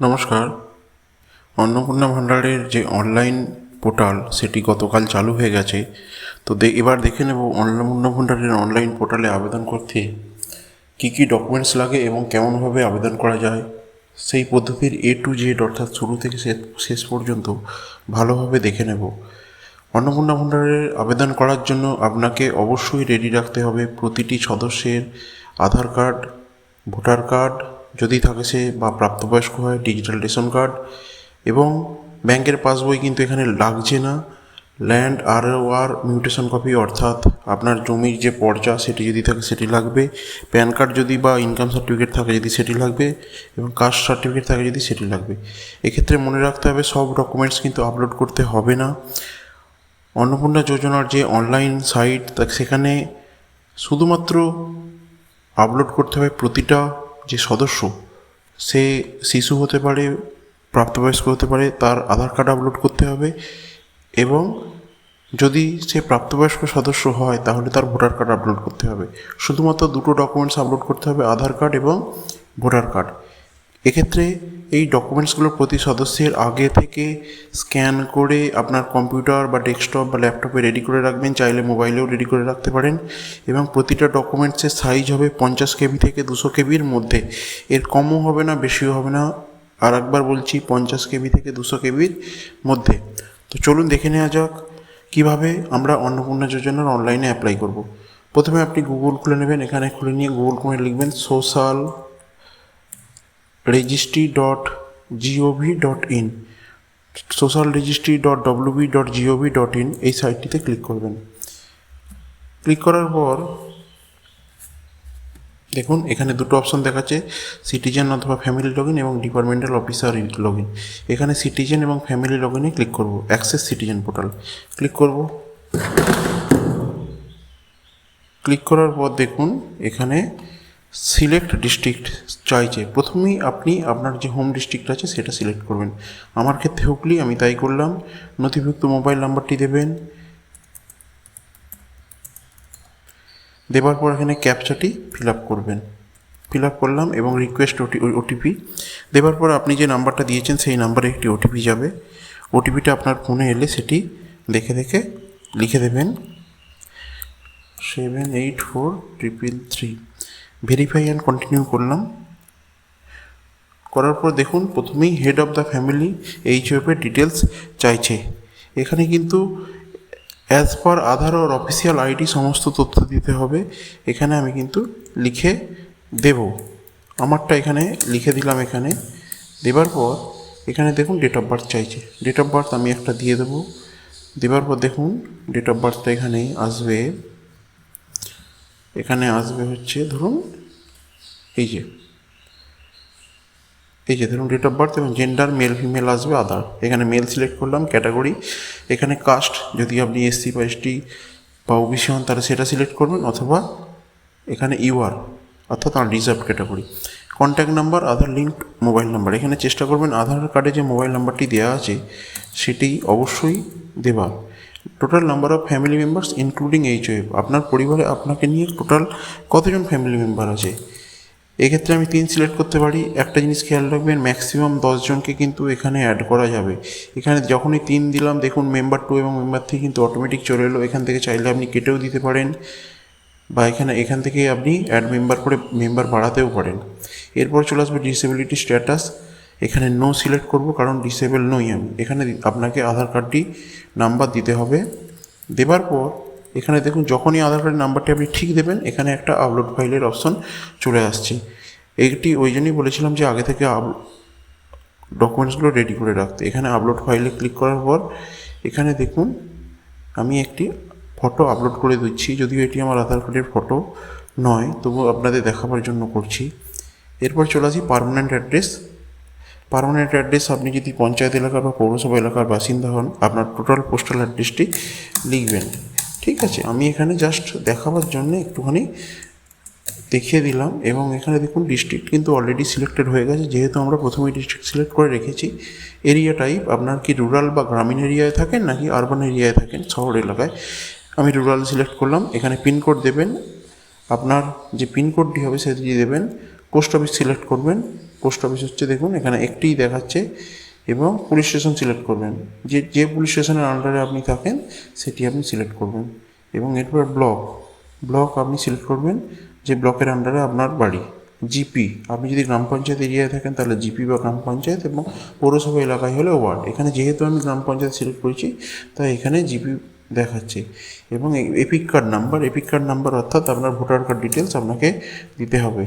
নমস্কার। অন্নপূর্ণা ভাণ্ডারের যে অনলাইন পোর্টাল সেটি গতকাল চালু হয়ে গেছে। তো এবার দেখে নেব অন্নপূর্ণা ভাণ্ডারের অনলাইন পোর্টালে আবেদন করতে কী কী ডকুমেন্টস লাগে এবং কেমনভাবে আবেদন করা যায়। সেই পদ্ধতির A to Z অর্থাৎ শুরু থেকে শেষ পর্যন্ত ভালোভাবে দেখে নেব। অন্নপূর্ণা ভাণ্ডারের আবেদন করার জন্য আপনাকে অবশ্যই রেডি রাখতে হবে প্রতিটি সদস্যের আধার কার্ড, ভোটার কার্ড যদি থাকে সে বা প্রাপ্তবয়স্ক হয়, ডিজিটাল রেশন কার্ড এবং ব্যাংকের পাসবই কিন্তু এখানে লাগছে না। ল্যান্ড ROR মিউটেশন কপি অর্থাৎ আপনার জমির যে পর্চা সেটি যদি থাকে সেটি লাগবে। প্যান কার্ড যদি বা ইনকাম সার্টিফিকেট থাকে যদি সেটি লাগবে এবং কাস্ট সার্টিফিকেট থাকে যদি সেটি লাগবে। এক্ষেত্রে মনে রাখতে হবে সব ডকুমেন্টস কিন্তু আপলোড করতে হবে না। অন্নপূর্ণা যোজনার যে অনলাইন সাইট সেখানে শুধুমাত্র আপলোড করতে হবে প্রতিটা যে সদস্য, সে শিশু হতে পারে, প্রাপ্তবয়স্ক হতে পারে, তার আধার কার্ড আপলোড করতে হবে এবং যদি সে প্রাপ্তবয়স্ক সদস্য হয় তাহলে তার ভোটার কার্ড আপলোড করতে হবে। শুধুমাত্র দুটো ডকুমেন্টস আপলোড করতে হবে, আধার কার্ড এবং ভোটার কার্ড। এক্ষেত্রে এই ডকুমেন্টসগুলো প্রতি সদস্যের আগে থেকে স্ক্যান করে আপনার কম্পিউটার বা ডেস্কটপ বা ল্যাপটপে রেডি করে রাখবেন, চাইলে মোবাইলেও রেডি করে রাখতে পারেন। এবং প্রতিটা ডকুমেন্টসের সাইজ হবে 50 KB থেকে 200 KBর মধ্যে, এর কমও হবে না বেশিও হবে না। আর একবার বলছি 50 KB থেকে 200 KBর মধ্যে। তো চলুন দেখে নেওয়া যাক কীভাবে আমরা অন্নপূর্ণা যোজনার অনলাইনে অ্যাপ্লাই করব। প্রথমে আপনি গুগল খুলে নেবেন, এখানে খুলে নিয়ে গুগল করে লিখবেন সোশ্যাল registry.gov.in, socialregistry.wb.gov.in এই সাইটটিতে ক্লিক করবেন। ক্লিক করার পর দেখুন এখানে দুটো অপশন দেখাচ্ছে, সিটিজেন অথবা ফ্যামিলি লগইন এবং ডিপার্টমেন্টাল অফিসার লগইন। এখানে সিটিজেন এবং ফ্যামিলি লগইনে ক্লিক করব। অ্যাক্সেস সিটিজেন পোর্টাল ক্লিক করব। ক্লিক করার পর দেখুন এখানে সিলেক্ট ডিস্ট্রিক্ট চাইছে। প্রথমেই আপনি আপনার যে হোম ডিস্ট্রিক্ট আছে সেটা সিলেক্ট করবেন। আমার ক্ষেত্রে হুগলি, আমি তাই করলাম। নথিভুক্ত মোবাইল নাম্বারটি দেবেন, দেওয়ার পর এখানে ক্যাপচাটি ফিল আপ করবেন। ফিল আপ করলাম এবং রিকোয়েস্ট ওটিপি দেওয়ার পর আপনি যে নাম্বারটা দিয়েছেন সেই নাম্বারে একটি ওটিপি যাবে। ওটিপিটা আপনার ফোনে এলে সেটি দেখে লিখে দেবেন 784333। ভেরিফাই অ্যান্ড কন্টিনিউ করলাম। করার পর দেখুন প্রথমেই হেড অফ দ্য ফ্যামিলি HOF-এর ডিটেলস চাইছে। এখানে কিন্তু as per Aadhaar or official ID সমস্ত তথ্য দিতে হবে। এখানে আমি কিন্তু লিখে দেব, আমারটা এখানে লিখে দিলাম। এখানে দেবার পর এখানে দেখুন ডেট অফ বার্থ চাইছে। ডেট অফ বার্থ আমি একটা দিয়ে দেবো। দেবার পর দেখুন ডেট অফ বার্থটা এখানে আসবে, হচ্ছে ধরুন এই যে ধরুন ডেট অফ বার্থ এবং জেন্ডার মেল ফিমেল আসবে, আধার। এখানে মেল সিলেক্ট করলাম। ক্যাটাগরি এখানে কাস্ট, যদি আপনি SC বা ST বা OBC হন তাহলে সেটা সিলেক্ট করবেন, অথবা এখানে UR অর্থাৎ রিজার্ভ ক্যাটাগরি। কন্ট্যাক্ট নাম্বার, আধার লিঙ্কড মোবাইল নাম্বার। এখানে চেষ্টা করবেন আধার কার্ডে যে মোবাইল নাম্বারটি দেওয়া আছে সেটি অবশ্যই দেবার। Total number of family members including HOF, আপনার পরিবারে আপনাকে নিয়ে টোটাল কতজন ফ্যামিলি মেম্বার আছে। এক্ষেত্রে আমি 3 সিলেক্ট করতে পারি। একটা জিনিস খেয়াল রাখবেন, ম্যাক্সিমাম 10 জনকে কিন্তু এখানে অ্যাড করা যাবে। এখানে যখনই 3 দিলাম দেখুন মেম্বার 2 এবং মেম্বার 3 কিন্তু অটোমেটিক চলে এলো। এখান থেকে চাইলে আপনি কেটেও দিতে পারেন বা এখান থেকে আপনি অ্যাড মেম্বার করে মেম্বার বাড়াতেও পারেন। এরপর চলে আসবে ডিসেবিলিটি স্ট্যাটাস। এখানে নো সিলেক্ট করব কারণ ডিসেবল নই আমি। এখানে আপনাকে আধার কার্ডটি নাম্বার দিতে হবে। দেবার পর এখানে দেখুন যখনই আধার কার্ডের নাম্বারটি আপনি ঠিক দেবেন এখানে একটা আপলোড ফাইলের অপশন চলে আসছে। এইটি ওই জন্যই বলেছিলাম যে আগে থেকে ডকুমেন্টসগুলো রেডি করে রাখতে। এখানে আপলোড ফাইলে ক্লিক করার পর এখানে দেখুন আমি একটি ফটো আপলোড করে দিচ্ছি, যদিও এটি আমার আধার কার্ডের ফটো নয়, তবু আপনাদের দেখাবার জন্য করছি। এরপর চলে আসি পার্মানেন্ট অ্যাড্রেস। পার্মানেন্ট অ্যাড্রেস আপনি যদি পঞ্চায়েত এলাকার বা পৌরসভা এলাকার বাসিন্দা হন আপনার টোটাল পোস্টাল অ্যাড্রেসটি লিখবেন। ঠিক আছে, আমি এখানে জাস্ট দেখাবার জন্য একটুখানি দেখিয়ে দিলাম। এবং এখানে দেখুন ডিস্ট্রিক্ট কিন্তু অলরেডি সিলেক্টেড হয়ে গেছে, যেহেতু আমরা প্রথমেই ডিস্ট্রিক্ট সিলেক্ট করে রেখেছি। এরিয়া টাইপ আপনার কি রুরাল বা গ্রামীণ এরিয়ায় থাকেন নাকি আরবান এরিয়ায় থাকেন, শহর এলাকায়। আমি রুরাল সিলেক্ট করলাম। এখানে পিনকোড দেবেন, আপনার যে পিনকোডটি হবে সেটি দেবেন। পোস্ট অফিস সিলেক্ট করবেন, পোস্ট অফিস হচ্ছে, দেখুন এখানে একটিই দেখাচ্ছে, এবং পুলিশ স্টেশন সিলেক্ট করবেন, যে যে পুলিশ স্টেশনের আন্ডারে আপনি থাকেন সেটি আপনি সিলেক্ট করবেন। এবং এরপর ব্লক আপনি সিলেক্ট করবেন যে ব্লকের আন্ডারে আপনার বাড়ি। জিপি, আপনি যদি গ্রাম পঞ্চায়েত এরিয়ায় থাকেন তাহলে জিপি বা গ্রাম পঞ্চায়েত, এবং পৌরসভা এলাকায় হলে ওয়ার্ড। এখানে যেহেতু আমি গ্রাম পঞ্চায়েত সিলেক্ট করেছি তাই এখানে জিপি দেখাচ্ছে। এবং এপিক কার্ড নাম্বার অর্থাৎ আপনার ভোটার কার্ড ডিটেলস আপনাকে দিতে হবে।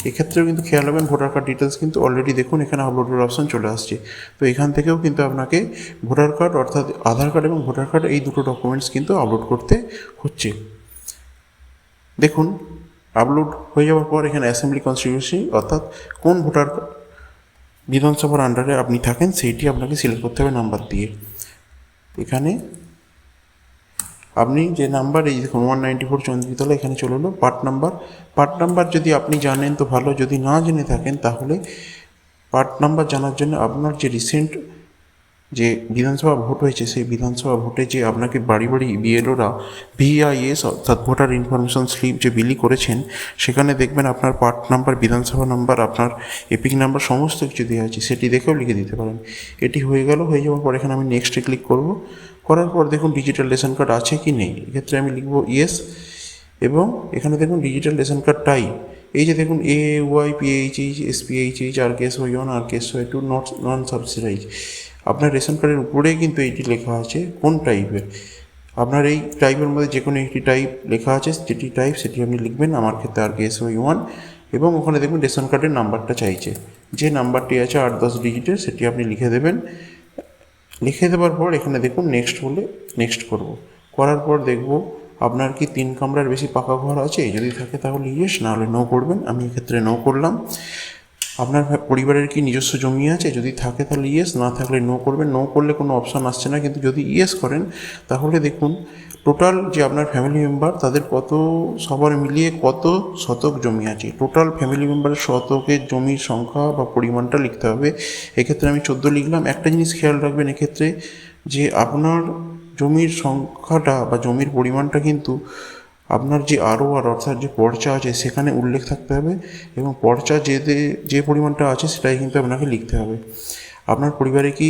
এক্ষেত্রেও কিন্তু খেয়াল রাখবেন, ভোটার কার্ড ডিটেলস কিন্তু অলরেডি দেখুন এখানে আপলোডের অপশন চলে আসছে। তো এখান থেকেও কিন্তু আপনাকে ভোটার কার্ড অর্থাৎ আধার কার্ড এবং ভোটার কার্ড এই দুটো ডকুমেন্টস কিন্তু আপলোড করতে হচ্ছে। দেখুন আপলোড হয়ে যাওয়ার পর এখানে অ্যাসেম্বলি কনস্টিটিউয়েন্সি অর্থাৎ কোন ভোটার বিধানসভার আন্ডারে আপনি থাকেন সেইটি আপনাকে সিলেক্ট করতে হবে নাম্বার দিয়ে। এখানে আপনি যে নাম্বার, এই দেখুন 194 চন্দ্রিতলা, এখানে চলে এলো পার্ট নাম্বার যদি আপনি জানেন তো ভালো, যদি না জেনে থাকেন তাহলে পার্ট নাম্বার জানার জন্য আপনার যে রিসেন্ট যে বিধানসভা ভোট হয়েছে সেই বিধানসভা ভোটে যে আপনাকে বাড়ি বাড়ি বিএলওরা ভিআইএস অর্থাৎ ভোটার ইনফরমেশন স্লিপ যে বিলি করেছেন, সেখানে দেখবেন আপনার পার্ট নাম্বার, বিধানসভা নাম্বার, আপনার এপিক নাম্বার সমস্ত কিছু দেওয়া আছে, সেটি দেখেও লিখে দিতে পারেন। এটি হয়ে যাওয়ার পর এখানে আমি নেক্সটে ক্লিক করব। করার পর দেখুন ডিজিটাল রেশন কার্ড আছে কি নেই, এক্ষেত্রে আমি লিখব ইয়েস। এবং এখানে দেখুন ডিজিটাল রেশন কার্ড টাইপ, এই যে দেখুন AY PHH SPHH RKSY1 RKSY2 নন সাবসিডাইজ, আপনার রেশন কার্ডের উপরেই কিন্তু এইটি লেখা আছে কোন টাইপের। আপনার এই টাইপের মধ্যে যে কোনো একটি টাইপ লেখা আছে, যেটি টাইপ সেটি আপনি লিখবেন, আমার ক্ষেত্রে RKSY1। এবং ওখানে দেখুন রেশন কার্ডের নাম্বারটা চাইছে, যে নাম্বারটি আছে 8-10 ডিজিটের, সেটি আপনি লিখে দেবেন। লিখে দেওয়ার পর এখানে দেখুন নেক্সট বলে নেক্সট করব। করার পর দেখব আপনার কি 3 কামরার বেশি পাকা ঘর আছে, যদি থাকে তাহলে ইয়েস, না হলে নো করবেন। আমি এক্ষেত্রে নো করলাম। আপনার পরিবারের কি নিজস্ব জমি আছে, যদি থাকে তাহলে ইয়েস, না থাকলে নো করবেন। নো করলে কোনো অপশান আসছে না, কিন্তু যদি ইয়েস করেন তাহলে দেখুন টোটাল যে আপনার ফ্যামিলি মেম্বার তাদের সবার মিলিয়ে কত শতক জমি আছে, টোটাল ফ্যামিলি মেম্বারের শতকের জমির সংখ্যা বা পরিমাণটা লিখতে হবে। এক্ষেত্রে আমি 14 লিখলাম। একটা জিনিস খেয়াল রাখবেন এক্ষেত্রে, যে আপনার জমির সংখ্যাটা বা জমির পরিমাণটা কিন্তু আপনার যে ROR অর্থাৎ যে পর্চা আছে সেখানে উল্লেখ থাকতে হবে, এবং পর্চা যে পরিমাণটা আছে সেটাই কিন্তু আপনাকে লিখতে হবে। আপনার পরিবারে কি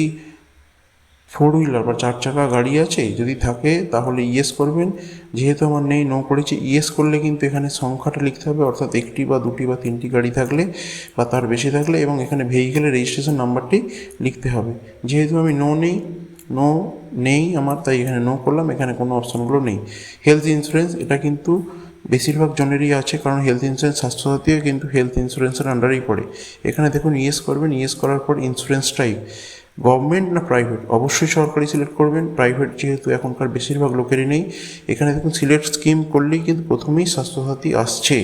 4 হুইলার বা 4 চাকা গাড়ি আছে, যদি থাকে তাহলে ইয়েস করবেন। যেহেতু আমার নেই, নো করেছি। ইয়েস করলে কিন্তু এখানে সংখ্যাটা লিখতে হবে, অর্থাৎ 1টি বা 2টি বা 3টি গাড়ি থাকলে বা তার বেশি থাকলে, এবং এখানে ভেহিকেলের রেজিস্ট্রেশন নাম্বারটি লিখতে হবে। যেহেতু আমি নো নেই আমার, তাই এখানে নো করলাম, এখানে কোনো অপশানগুলো নেই। হেলথ ইন্স্যুরেন্স, এটা কিন্তু বেশিরভাগ জনেরই আছে, কারণ হেলথ ইন্স্যুরেন্স স্বাস্থ্যসাথীও কিন্তু হেলথ ইন্স্যুরেন্সের আন্ডারেই পড়ে। এখানে দেখুন ইয়েস করবেন। ইয়েস করার পর ইন্স্যুরেন্স টাইপ গভর্নমেন্ট না প্রাইভেট, অবশ্যই সরকারি সিলেক্ট করবেন। প্রাইভেট যেহেতু এখনকার বেশিরভাগ লোকেরই নেই। এখানে দেখুন সিলেক্ট স্কিম করলেই কিন্তু প্রথমেই স্বাস্থ্যসাথী আসছে।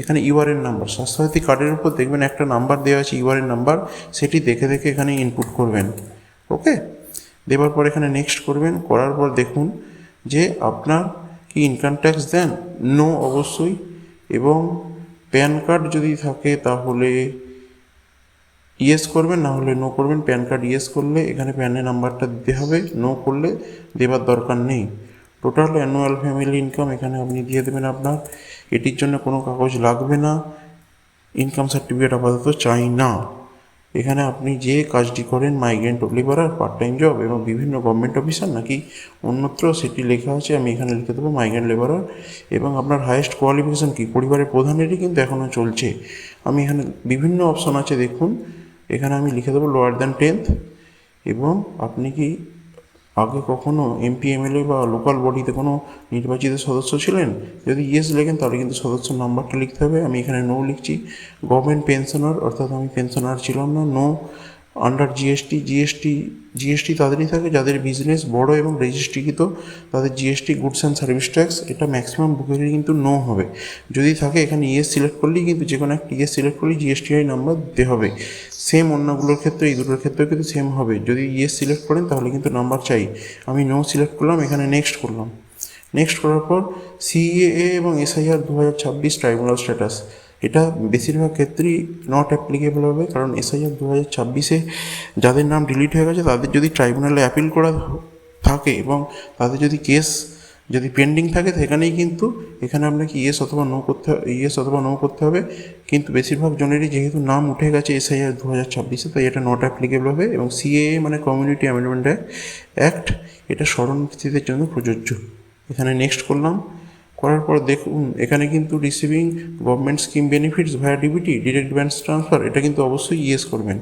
এখানে ইউআরএন নাম্বার, স্বাস্থ্যসাথী কার্ডের উপর দেখবেন একটা নাম্বার দেওয়া আছে ইউআরএন নাম্বার, সেটি দেখে দেখে এখানে ইনপুট করবেন। ওকে, দেওয়ার পর এখানে নেক্সট করবেন। করার পর দেখুন যে আপনার কি ইনকাম ট্যাক্স দেন, নো অবশ্যই। এবং প্যান কার্ড যদি থাকে তাহলে ইয়েস করবেন, না হলে নো করবেন। প্যান কার্ড ইয়েস করলে এখানে প্যানের নাম্বারটা দিতে হবে, নো করলে দেবার দরকার নেই। টোটাল অ্যানুয়াল ফ্যামিলি ইনকাম এখানে আপনি দিয়ে দেবেন আপনার, এটির জন্য কোনো কাগজ লাগবে না, ইনকাম সার্টিফিকেট আপাতত চাই না। এখানে আপনি যে কাজটি করেন, migrant labourer, part time job এবং বিভিন্ন গভর্নমেন্ট অফিসার নাকি অন্যত্র, সেটি লেখা আছে। আমি এখানে লিখে দেবো মাইগ্রেন্ট লেবারার। এবং আপনার হায়েস্ট কোয়ালিফিকেশান কি, পরিবারের প্রধানেরই কিন্তু এখনও চলছে। আমি এখানে বিভিন্ন অপশান আছে দেখুন, এখানে আমি লিখে দেবো লোয়ার দ্যান 10th। এবং আপনি কি আগে কখনো MP MLA বা লোকাল বডিতে কোনো নির্বাচিত সদস্য ছিলেন, যদি ইয়েস লেখেন তাহলে কিন্তু সদস্য নাম্বারটা লিখতে হবে। আমি এখানে নো লিখছি। গভর্নমেন্ট পেনশনার, অর্থাৎ আমি পেনশনার ছিলাম না, নো। আন্ডার জিএসটি তাদেরই থাকে যাদের বিজনেস বড় এবং রেজিস্ট্রিকৃত, তাদের GST goods and service tax, এটা ম্যাক্সিমাম বুকেরই কিন্তু নো হবে। যদি থাকে এখানে ইয়েস সিলেক্ট করলেই কিন্তু, যে কোনো একটা ইয়েস সিলেক্ট করলেই GSTI নাম্বার দিতে হবে। সেম অন্যগুলোর ক্ষেত্রে, এই দুটোর ক্ষেত্রেও কিন্তু সেম হবে। যদি ইয়েস সিলেক্ট করেন তাহলে কিন্তু নাম্বার চাই। আমি নো সিলেক্ট করলাম, এখানে নেক্সট করলাম। নেক্সট করার পর CAA এবং SIR 2026 ট্রাইব্যুনাল স্ট্যাটাস, এটা বেশিরভাগ ক্ষেত্রেই নট অ্যাপ্লিকেবল হবে, কারণ SIR 2026-এ যাদের নাম ডিলিট হয়ে গেছে তাদের যদি ট্রাইব্যুনালে অ্যাপিল করা থাকে এবং তাদের যদি কেস যদি পেন্ডিং থাকে সেখানেই কিন্তু এখানে আপনাকে ইয়েস অথবা নো করতে হবে। কিন্তু বেশিরভাগ জনেরই যেহেতু নাম উঠে গেছে SIR 2026-এ, তাই এটা নট অ্যাপ্লিকেবল হবে। এবং CAA মানে কমিউনিটি অ্যামেন্ডমেন্ট অ্যাক্ট, এটা শরণার্থীদের জন্য প্রযোজ্য। এখানে নেক্সট করলাম। করার পর দেখুন এখানে কিন্তু রিসিভিং গভর্নমেন্ট স্কিম বেনিফিটস ভায়া ডিবিটি, ডিরেক্ট ব্যাংক ট্রান্সফার, এটা কিন্তু অবশ্যই ইয়েস করবেন।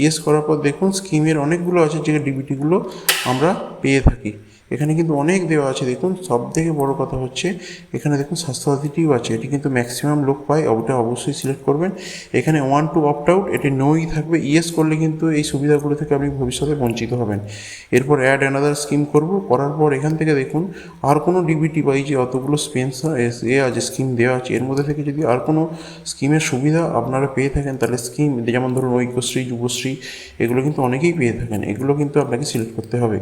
ইয়েস করার পর দেখুন স্কিমের অনেকগুলো আছে যে ডিবিটিগুলো আমরা পেয়ে থাকি। এখানে কিন্তু অনেক দেওয়া আছে। দেখুন সব থেকে বড়ো কথা হচ্ছে এখানে দেখুন স্বাস্থ্যসাথীটিও আছে, এটি কিন্তু ম্যাক্সিমাম লোক পায়, ওটা অবশ্যই সিলেক্ট করবেন। এখানে 1 to opt out, এটি নোই থাকবে। ইয়েস করলে কিন্তু এই সুবিধাগুলো থেকে আপনি ভবিষ্যতে বঞ্চিত হবেন। এরপর অ্যাড অ্যানাদার স্কিম করব। করার পর এখান থেকে দেখুন আর কোনো ডিবিটি বা এই যে অতগুলো আছে স্কিম দেওয়া আছে, এর মধ্যে থেকে যদি আর কোনো স্কিমের সুবিধা আপনারা পেয়ে থাকেন, তাহলে স্কিম যেমন ধরুন ঐক্যশ্রী, যুবশ্রী, এগুলো কিন্তু অনেকেই পেয়ে থাকেন, এগুলো কিন্তু আপনাকে সিলেক্ট করতে হবে।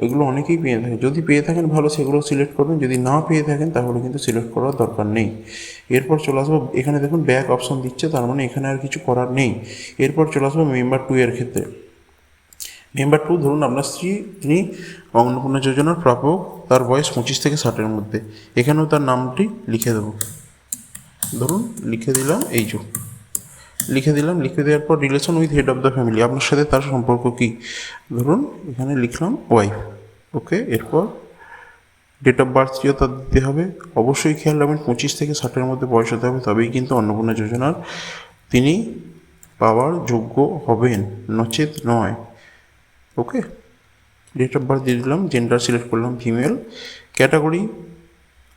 এগুলো অনেকেই পেয়ে থাকেন, যদি পেয়ে থাকেন ভালো, সেগুলো সিলেক্ট করবেন। যদি না পেয়ে থাকেন তাহলে কিন্তু সিলেক্ট করার দরকার নেই। এরপর চলে আসবো, এখানে দেখুন ব্যাক অপশন দিচ্ছে, তার মানে এখানে আর কিছু করার নেই। এরপর চলে আসবো মেম্বার 2 এর ক্ষেত্রে। মেম্বার 2 ধরুন আপনার স্ত্রী, তিনি অন্নপূর্ণা যোজনার প্রাপক, তার বয়স 25 থেকে 60-এর মধ্যে। এখানেও তার নামটি লিখে দেবো। ধরুন লিখে দিলাম, লিখে দেওয়ার পর relation with head of the family, আপনার সাথে তার সম্পর্ক কী, ধরুন এখানে লিখলাম ওয়াইফ। ওকে, এরপর ডেট অফ বার্থটিও তার দিতে হবে। অবশ্যই খেয়াল রাখবেন 25 থেকে 60-এর মধ্যে বয়স হতে হবে, তবেই কিন্তু অন্নপূর্ণা যোজনার তিনি পাওয়ার যোগ্য হবেন, নচেত নয়। ওকে, ডেট অফ বার্থ দিয়ে দিলাম, জেন্ডার সিলেক্ট করলাম female, category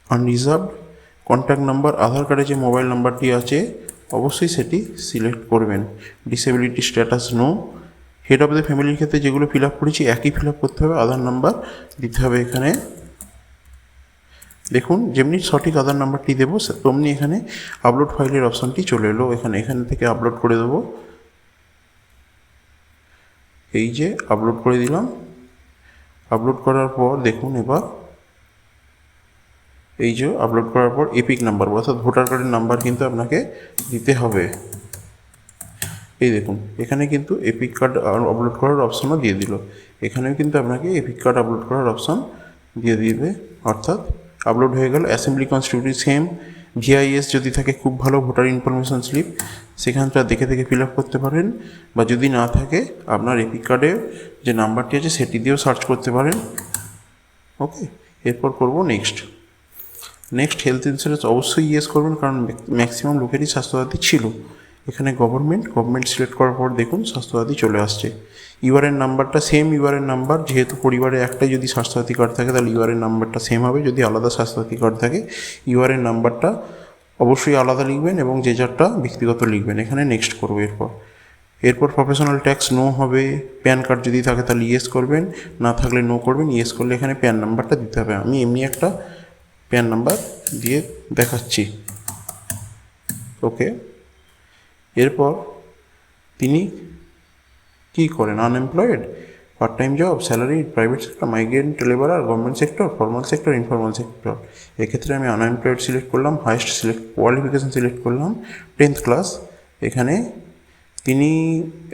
unreserved, contact number, Aadhaar কার্ডে যে মোবাইল নাম্বারটি আছে অবশ্যই সেটি সিলেক্ট করবেন। Disability status no. Head of the ফ্যামিলির ক্ষেত্রে যেগুলো ফিল আপ করেছি একই ফিল আপ করতে হবে, আধার নাম্বার দিতে হবে। এখানে দেখুন যেমনি সঠিক আধার নাম্বারটি দেবো তেমনি এখানে আপলোড ফাইলের অপশানটি চলে এলো। এখান থেকে আপলোড করে দেবো। এই যে আপলোড করে দিলাম। আপলোড করার পর দেখুন এবার এই যে আপলোড করার পর এপিক নাম্বার অর্থাৎ ভোটার কার্ডের নাম্বার কিন্তু আপনাকে দিতে হবে। এই দেখুন এখানে কিন্তু এপিক কার্ড আপলোড করার অপশানও দিয়ে দিল। এখানেও কিন্তু আপনাকে এপিক কার্ড আপলোড করার অপশান দিয়ে দিবে, অর্থাৎ আপলোড হয়ে গেল। অ্যাসেম্বলি কনস্টিটিউটিভ সেম, ভিআইএস যদি থাকে খুব ভালো, ভোটার ইনফরমেশন স্লিপ সেখানটা দেখে ফিল আপ করতে পারেন, বা যদি না থাকে আপনার এপিক কার্ডে যে নাম্বারটি আছে সেটি দিয়েও সার্চ করতে পারেন। ওকে, এরপর করব নেক্সট হেলথ ইন্স্যুরেন্স অবশ্যই ইয়েস করবেন, কারণ ম্যাক্সিমাম লোকেরই স্বাস্থ্যসাথী ছিল। এখানে গভর্নমেন্ট সিলেক্ট করার পর দেখুন স্বাস্থ্যসাথী চলে আসছে। ইউআরএন নাম্বারটা সেম ইউআরএন নাম্বার, যেহেতু পরিবারে একটাই যদি স্বাস্থ্যসাথী কার্ড থাকে তাহলে ইউআরএন নাম্বারটা সেম হবে। যদি আলাদা স্বাস্থ্যসাথী কার্ড থাকে ইউআরএন নাম্বারটা অবশ্যই আলাদা লিখবেন এবং যে যারটা ব্যক্তিগত লিখবেন। এখানে নেক্সট করবো। এরপর প্রফেশনাল ট্যাক্স নো হবে। প্যান কার্ড যদি থাকে তাহলে ইয়েস করবেন, না থাকলে নো করবেন। ইয়েস করলে এখানে প্যান নাম্বারটা দিতে হবে। আমি এমনি একটা প্যান নাম্বার দিয়ে দেখাচ্ছি। ওকে, এরপর তিনি কি করেন, unemployed, part time job, salary, private sector, migrant labourer, government sector, formal sector, informal sector. এক্ষেত্রে আমি আনএমপ্লয়েড সিলেক্ট করলাম। হাইয়েস্ট কোয়ালিফিকেশান সিলেক্ট করলাম 10th ক্লাস। এখানে তিনি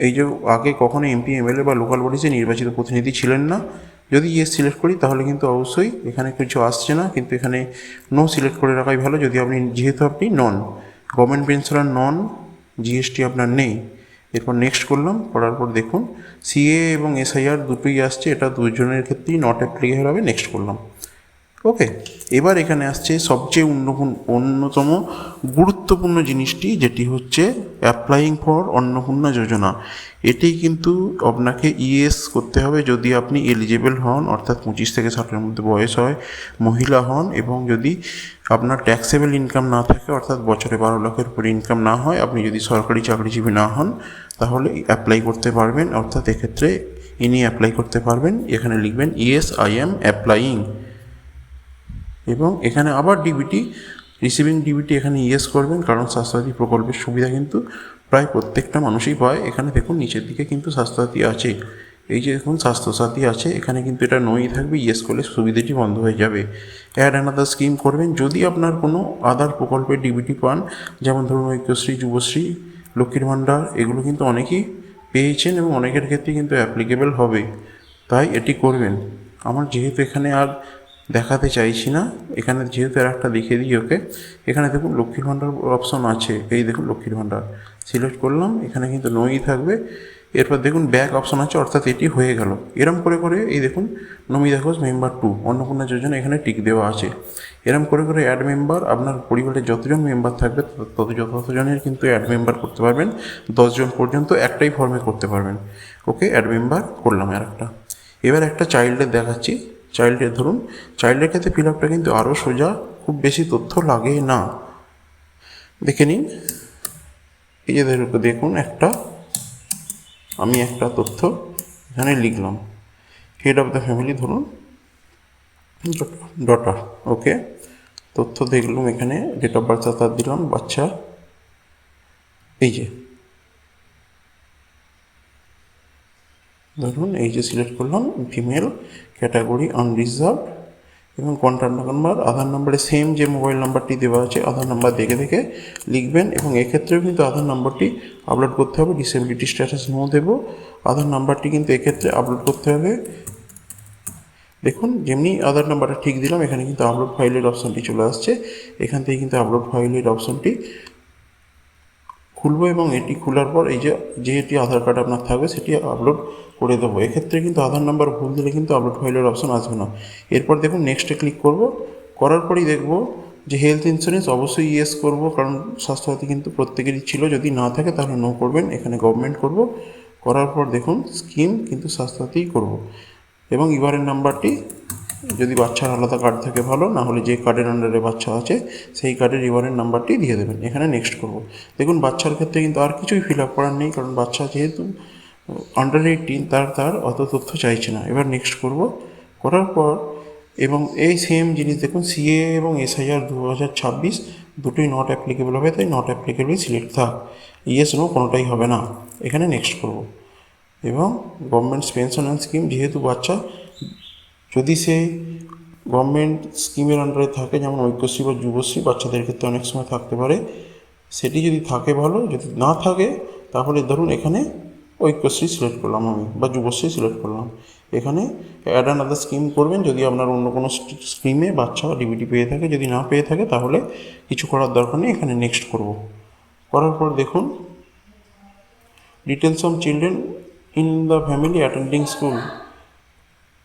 এই যে আগে কখনো এমপি, এমএলএ বা লোকাল বডিতে নির্বাচিত প্রতিনিধি ছিলেন না। যদি ইয়েস সিলেক্ট করি তাহলে কিন্তু অবশ্যই এখানে কিছু আসছে না, কিন্তু এখানে নো সিলেক্ট করে রাখাই ভালো। যেহেতু আপনি নন গভর্নমেন্ট পেনশনার, নন জিএসটি আপনার নেই। এরপর নেক্সট করলাম। করার পর দেখুন সিএ এবং এসআইআর দুটোই আসছে, এটা দুজনের ক্ষেত্রেই নট অ্যাপ্লিকেবল হবে। নেক্সট করলাম। ওকে, এবার এখানে আসছে সবচেয়ে অন্যতম গুরুত্বপূর্ণ জিনিসটি, যেটি হচ্ছে অ্যাপ্লাইং ফর অন্নপূর্ণা যোজনা। এটি কিন্তু আপনাকে ইয়েস করতে হবে যদি আপনি এলিজেবল হন, অর্থাৎ 25 থেকে 60-এর মধ্যে বয়স হয়, মহিলা হন, এবং যদি আপনার ট্যাক্সেবল ইনকাম না থাকে, অর্থাৎ বছরে 12 লাখের উপরে ইনকাম না হয়, আপনি যদি সরকারি চাকরিজীবী না হন, তাহলে অ্যাপ্লাই করতে পারবেন। অর্থাৎ এক্ষেত্রে ইনি অ্যাপ্লাই করতে পারবেন। এখানে লিখবেন ইয়েস আই এম অ্যাপ্লাইং, এবং এখানে আবার ডিবিটি, রিসিভিং ডিবিটি এখানে ইয়েস করবেন, কারণ স্বাস্থ্যসাথী প্রকল্পের সুবিধা কিন্তু প্রায় প্রত্যেকটা মানুষই পায়। এখানে দেখুন নিচের দিকে কিন্তু স্বাস্থ্যসাথী আছে, এই যে দেখুন স্বাস্থ্যসাথী আছে, এখানে কিন্তু এটা নই থাকবে। ইয়েস করলে সুবিধাটি বন্ধ হয়ে যাবে। অ্যাড অ্যানাদার স্কিম করবেন যদি আপনার কোনো আদার প্রকল্পের ডিবিটি পান, যেমন ধরুন ঐক্যশ্রী, যুবশ্রী, লক্ষ্মীর ভাণ্ডার, এগুলো কিন্তু অনেকেই পেয়েছেন এবং অনেকের ক্ষেত্রে কিন্তু অ্যাপ্লিকেবল হবে, তাই এটি করবেন। আমার যেহেতু এখানে আর দেখাতে চাইছি না, এখানে যেহেতু আর একটা দেখিয়ে দিই ওকে। এখানে দেখুন লক্ষ্মীর ভাণ্ডার অপশন আছে, এই দেখুন লক্ষ্মীর ভাণ্ডার সিলেক্ট করলাম, এখানে কিন্তু নই থাকবে। এরপর দেখুন ব্যাক অপশন আছে, অর্থাৎ এটি হয়ে গেল। এরম করে করে এই দেখুন নমিতা ঘোষ মেম্বার 2 অন্নপূর্ণা যোজনা এখানে টিক দেওয়া আছে। এরম করে করে অ্যাড মেম্বার, আপনার পরিবারে যতজন মেম্বার থাকবে ততজনের কিন্তু অ্যাড মেম্বার করতে পারবেন। 10 জন পর্যন্ত একটাই ফর্মে করতে পারবেন। ওকে, অ্যাড মেম্বার করলাম আর একটা। এবার একটা চাইল্ডের দেখাচ্ছি। চাইল্ডের ধরুন, চাইল্ডের ক্ষেত্রে ফিল আপটা কিন্তু আরও সোজা, খুব বেশি তথ্য লাগে না। দেখে নিন, এই যে দেখুন আমি একটা তথ্য এখানে লিখলাম, হেড অফ দ্য ফ্যামিলি ধরুন ডটার। ওকে, তথ্য দেখলাম, এখানে ডেট অফ বার্থ তার দিলাম, বাচ্চা এই যে ধরুন এই যে সিলেক্ট করলাম ফিমেল, ক্যাটাগরি আনরিজার্ভ, এবং কন্ট্যাক্ট নাম্বার আধার নাম্বারে সেম যে মোবাইল নাম্বারটি দেওয়া আছে আধার নাম্বার দেখে দেখে লিখবেন। এবং এক্ষেত্রেও কিন্তু আধার নাম্বারটি আপলোড করতে হবে, ডিসেবিলিটি স্ট্যাটাস নো দেব, আধার নাম্বারটি কিন্তু এক্ষেত্রে আপলোড করতে হবে। দেখুন যেমনি আধার নাম্বারটা ঠিক দিলাম, এখানে কিন্তু আপলোড ফাইলের অপশানটি চলে আসছে। এখান থেকে কিন্তু আপলোড ফাইলের অপশানটি খুলবো, এবং এটি খোলার পর এই যেটি আধার কার্ড আপনার থাকবে সেটি আপলোড করে দেবো। এক্ষেত্রে কিন্তু আধার নাম্বার ভুল দিলে কিন্তু আপলোড ফাইলের অপশন আসবে না। এরপর দেখুন নেক্সটে ক্লিক করব, করার পরই দেখব যে হেলথ ইন্স্যুরেন্স অবশ্যই ইয়েস করব, কারণ স্বাস্থ্যসাথী কিন্তু প্রত্যেকেরই ছিল, যদি না থাকে তাহলে নো করবেন। এখানে গভর্নমেন্ট করব, করার পর দেখুন স্কিম কিন্তু স্বাস্থ্যসাথীই করব, এবং ইউআরএন নাম্বারটি যদি বাচ্চার আলাদা কার্ড থাকে ভালো, না হলে যে কার্ডের আন্ডারে বাচ্চা আছে সেই কার্ডের ইউআরএন নাম্বারটি দিয়ে দেবেন। এখানে নেক্সট করব। দেখুন বাচ্চার ক্ষেত্রে কিন্তু আর কিছুই ফিল আপ করার নেই, কারণ বাচ্চা যেহেতু আন্ডার 18 তার অত তথ্য চাইছে না। এবার নেক্সট করব, করার পর এবং এই সেম জিনিস দেখুন সিএ এবং এসআইআর 2026 দুটোই নট অ্যাপ্লিকেবল হবে, তাই নট অ্যাপ্লিকেবল সিলেক্ট থাক, ইয়েস নো কোনোটাই হবে না। এখানে নেক্সট করব, এবং গভর্নমেন্টস পেনশন অ্যান্ড স্কিম, যেহেতু বাচ্চা যদি সে গভর্নমেন্ট স্কিমের আন্ডারে থাকে, যেমন ঐক্যশ্রী বা যুবশ্রী, বাচ্চাদের ক্ষেত্রে অনেক সময় থাকতে পারে, সেটি যদি থাকে ভালো, যদি না থাকে তাহলে ধরুন এখানে ঐক্যশ্রী সিলেক্ট করলাম আমি, বা যুবশ্রী সিলেক্ট করলাম। এখানে অ্যাড আনাদার স্কিম করবেন যদি আপনার অন্য কোনো স্কিমে বাচ্চা ডিবিটি পেয়ে থাকে, যদি না পেয়ে থাকে তাহলে কিছু করার দরকার নেই। এখানে নেক্সট করব, করার পর দেখুন details of children in the family attending school,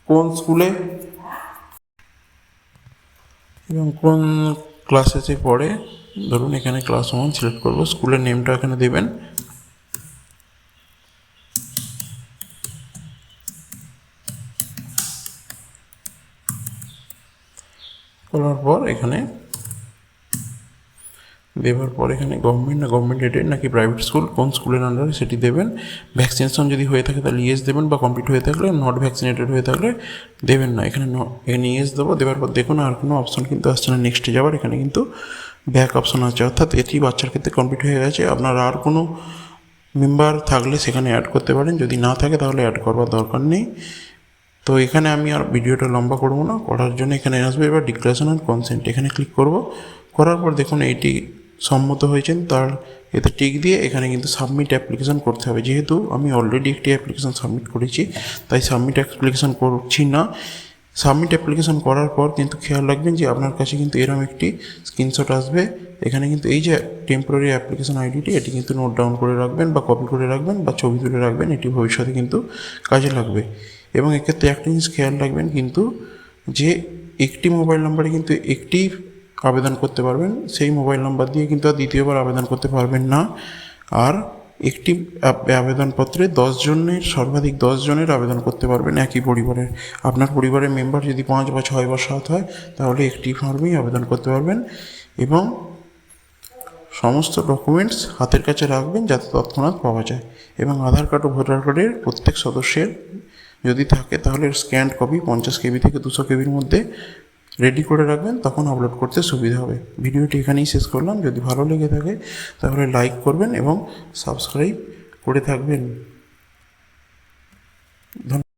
কোন স্কুলে এবং কোন ক্লাসে সে পড়ে। ধরুন এখানে ক্লাস 1 সিলেক্ট করবো, স্কুলের নেমটা এখানে দেবেন। করার পর এখানে দেওয়ার পর এখানে গভর্নমেন্ট না গভর্নমেন্ট এডেড নাকি প্রাইভেট স্কুল, কোন স্কুলের আন্ডারে সেটি দেবেন। ভ্যাকসিনেশন যদি হয়ে থাকে তাহলে ইয়েস দেবেন, বা কমপ্লিট হয়ে থাকলে, নট ভ্যাকসিনেটেড হয়ে থাকলে দেবেন না। এখানে ইয়েস দেবো। দেওয়ার পর দেখুন আর কোনো অপশন কিন্তু আসছে না নেক্সটে যাওয়ার, এখানে কিন্তু ব্যাক অপশন আছে, অর্থাৎ এটি বাচ্চার ক্ষেত্রে কমপ্লিট হয়ে গেছে। আপনার আর কোনো মেম্বার থাকলে সেখানে অ্যাড করতে পারেন, যদি না থাকে তাহলে অ্যাড করবার দরকার নেই। তো এখানে আমি আর ভিডিওটা লম্বা করবো না, করার জন্য এখানে আসবে এবার ডিক্লারেশন অ্যান্ড কনসেন্ট, এখানে ক্লিক করব। করার পর দেখুন এইটি সম্মত হয়েছেন, তার এতে টিক দিয়ে এখানে কিন্তু সাবমিট অ্যাপ্লিকেশন করতে হবে। যেহেতু আমি অলরেডি একটি অ্যাপ্লিকেশন সাবমিট করেছি, তাই সাবমিট অ্যাপ্লিকেশন করছি না। সাবমিট অ্যাপ্লিকেশন করার পর কিন্তু খেয়াল রাখবেন যে আপনার কাছে কিন্তু এরকম একটি স্ক্রিনশট আসবে। এখানে কিন্তু এই যে টেম্পোরারি অ্যাপ্লিকেশন আইডিটি, এটি কিন্তু নোট ডাউন করে রাখবেন, বা কপি করে রাখবেন, বা ছবি তুলে রাখবেন, এটি ভবিষ্যতে কিন্তু কাজে লাগবে। এবং এক্ষেত্রে একটা জিনিস খেয়াল রাখবেন কিন্তু, যে একটি মোবাইল নাম্বারে কিন্তু একটি আবেদন করতে পারবেন, সেই মোবাইল নাম্বার দিয়ে কিন্তু আর দ্বিতীয়বার আবেদন করতে পারবেন না। আর একটি আবেদনপত্রে 10 জনের, সর্বাধিক 10 জনের আবেদন করতে পারবেন একই পরিবারের। আপনার পরিবারের মেম্বার যদি 5 বা 6 বা 7 হয় তাহলে একটি ফর্মেই আবেদন করতে পারবেন। এবং সমস্ত ডকুমেন্টস হাতের কাছে রাখবেন যাতে তৎক্ষণাৎ পাওয়া যায়। এবং আধার কার্ড ও ভোটার কার্ডের প্রত্যেক সদস্যের যদি থাকে তাহলে স্ক্যান্ড কপি 50 KB থেকে 200 KBর মধ্যে রেডি করে রাখবেন, তখন আপলোড করতে সুবিধা হবে। ভিডিওটি এখানেই শেষ করলাম। যদি ভালো লেগে থাকে তাহলে লাইক করবেন এবং সাবস্ক্রাইব করে থাকবেন। ধন্যবাদ।